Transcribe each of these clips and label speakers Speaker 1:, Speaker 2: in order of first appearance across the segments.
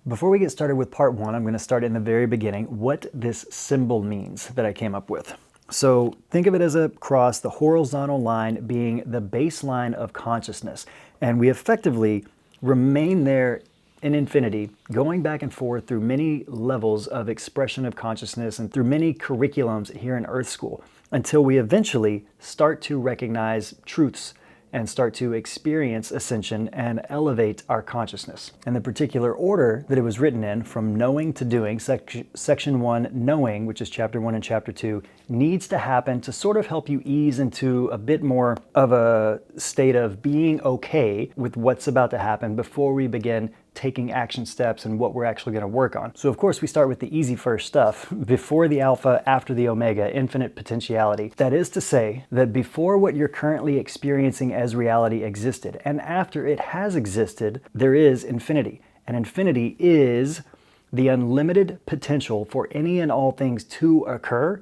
Speaker 1: Before we get started with part one, I'm going to start in the very beginning, what this symbol means that I came up with. So think of it as a cross, the horizontal line being the baseline of consciousness. And we effectively remain there in infinity, going back and forth through many levels of expression of consciousness and through many curriculums here in Earth School, until we eventually start to recognize truths and start to experience ascension and elevate our consciousness. And the particular order that it was written in, from knowing to doing, section 1, knowing, which is chapter 1 and chapter 2, needs to happen to sort of help you ease into a bit more of a state of being okay with what's about to happen before we begin taking action steps and what we're actually going to work on. So of course we start with the easy first stuff, before the alpha, after the omega, infinite potentiality. That is to say that before what you're currently experiencing as reality existed, and after it has existed, there is infinity. And infinity is the unlimited potential for any and all things to occur.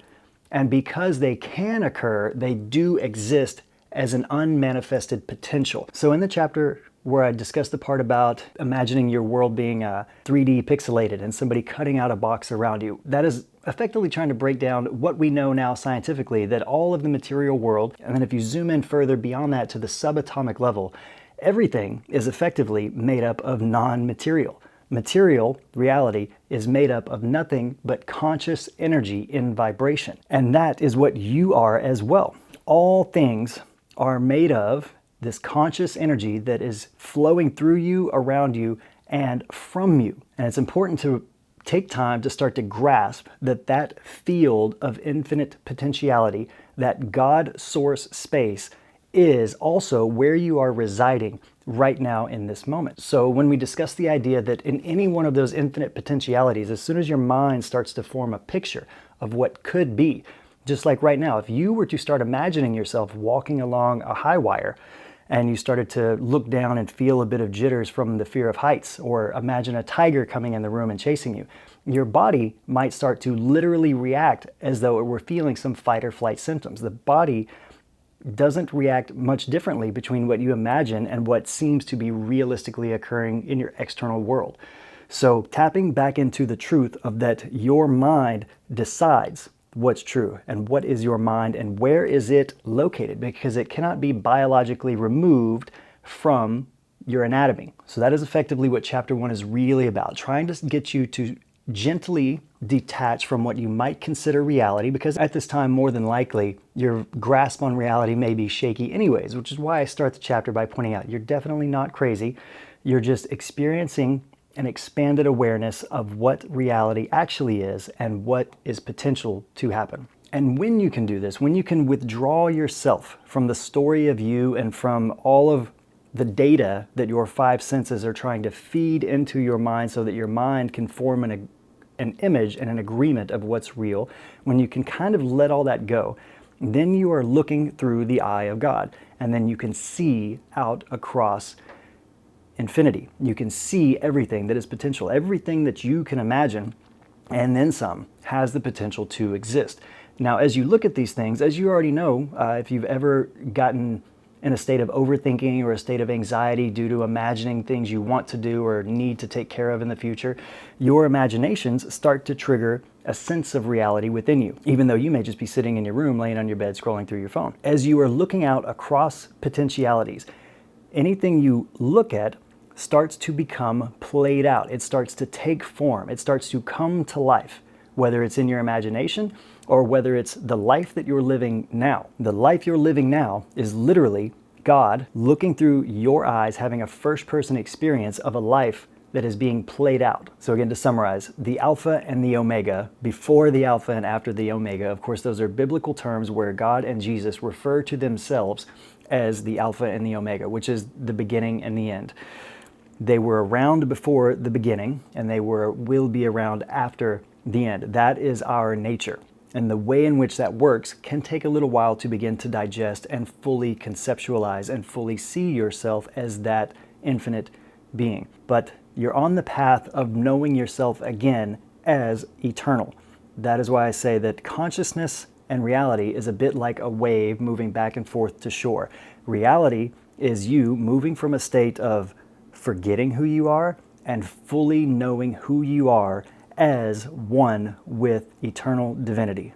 Speaker 1: And because they can occur, they do exist as an unmanifested potential. So in the chapter where I discussed the part about imagining your world being 3D pixelated and somebody cutting out a box around you, that is effectively trying to break down what we know now scientifically, that all of the material world, and then if you zoom in further beyond that to the subatomic level, everything is effectively made up of non-material. Material reality is made up of nothing but conscious energy in vibration. And that is what you are as well. All things are made of this conscious energy that is flowing through you, around you, and from you. And it's important to take time to start to grasp that that field of infinite potentiality, that God source space, is also where you are residing right now in this moment. So when we discuss the idea that in any one of those infinite potentialities, as soon as your mind starts to form a picture of what could be, just like right now, if you were to start imagining yourself walking along a high wire, and you started to look down and feel a bit of jitters from the fear of heights, or imagine a tiger coming in the room and chasing you, your body might start to literally react as though it were feeling some fight or flight symptoms. The body doesn't react much differently between what you imagine and what seems to be realistically occurring in your external world. So tapping back into the truth of that your mind decides what's true and what is your mind and where is it located, because it cannot be biologically removed from your anatomy. So that is effectively what chapter 1 is really about, trying to get you to gently detach from what you might consider reality, because at this time, more than likely, your grasp on reality may be shaky anyways, which is why I start the chapter by pointing out you're definitely not crazy. You're just experiencing an expanded awareness of what reality actually is and what is potential to happen. And when you can do this, when you can withdraw yourself from the story of you and from all of the data that your five senses are trying to feed into your mind so that your mind can form an image and an agreement of what's real, when you can kind of let all that go, then you are looking through the eye of God, and then you can see out across infinity. You can see everything that is potential. Everything that you can imagine, and then some, has the potential to exist. Now, as you look at these things, as you already know, if you've ever gotten in a state of overthinking or a state of anxiety due to imagining things you want to do or need to take care of in the future, your imaginations start to trigger a sense of reality within you, even though you may just be sitting in your room, laying on your bed, scrolling through your phone. As you are looking out across potentialities, anything you look at starts to become played out. It starts to take form. It starts to come to life, whether it's in your imagination or whether it's the life that you're living now. The life you're living now is literally God looking through your eyes, having a first-person experience of a life that is being played out. So again, to summarize, the Alpha and the Omega, before the Alpha and after the Omega, of course, those are biblical terms where God and Jesus refer to themselves as the Alpha and the Omega, which is the beginning and the end. They were around before the beginning, and they will be around after the end. That is our nature. And the way in which that works can take a little while to begin to digest and fully conceptualize and fully see yourself as that infinite being. But you're on the path of knowing yourself again as eternal. That is why I say that consciousness and reality is a bit like a wave moving back and forth to shore. Reality is you moving from a state of forgetting who you are and fully knowing who you are as one with eternal divinity.